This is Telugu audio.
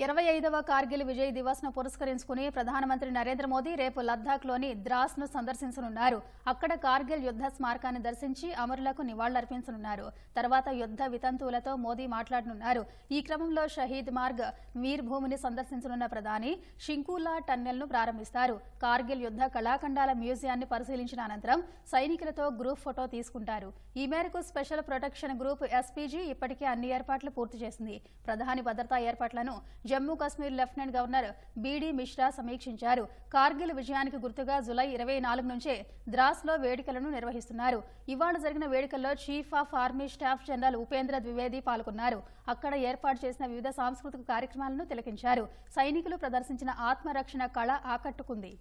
25వ కార్గిల్ విజయ్ దివస్ ను పురస్కరించుకుని ప్రధానమంత్రి నరేంద్ర మోదీ రేపు లద్దాఖ్ లోని ద్రాస్ ను సందర్శించనున్నారు. అక్కడ కార్గిల్ యుద్ధ స్మారకాన్ని దర్శించి అమరులకు నివాళులర్పించనున్నారు. తర్వాత యుద్ధ వితంతువులతో మోదీ మాట్లాడనున్నారు. ఈ క్రమంలో షహీద్ మార్గ్ వీర్ భూమిని సందర్శించనున్న ప్రధాని షింకులా టన్నెల్ ను ప్రారంభిస్తారు. కార్గిల్ యుద్ధ కళాఖండాల మ్యూజియాన్ని పరిశీలించిన అనంతరం సైనికులతో గ్రూప్ ఫోటో తీసుకుంటారు. ఈ మేరకు స్పెషల్ ప్రొటెక్షన్ గ్రూప్ ఎస్పీజీ ఇప్పటికే అన్ని ఏర్పాట్లు పూర్తి చేసింది. ప్రధాని భద్రతా ఏర్పాట్లను జమ్మూ కశ్మీర్ లెఫ్టినెంట్ గవర్నర్ బీడీ మిశ్రా సమీక్షించారు. కార్గిల్ విజయానికి గుర్తుగా జూలై 24 నుంచే ద్రాస్ లో వేడుకలను నిర్వహిస్తున్నారు. ఇవాళ జరిగిన వేడుకల్లో chief of army staff general Upendra Dwivedi పాల్గొన్నారు. అక్కడ ఏర్పాటు చేసిన వివిధ సాంస్కృతిక కార్యక్రమాలను తిలకించారు. సైనికులు ప్రదర్శించిన ఆత్మరక్షణ కళ ఆకట్టుకుంది.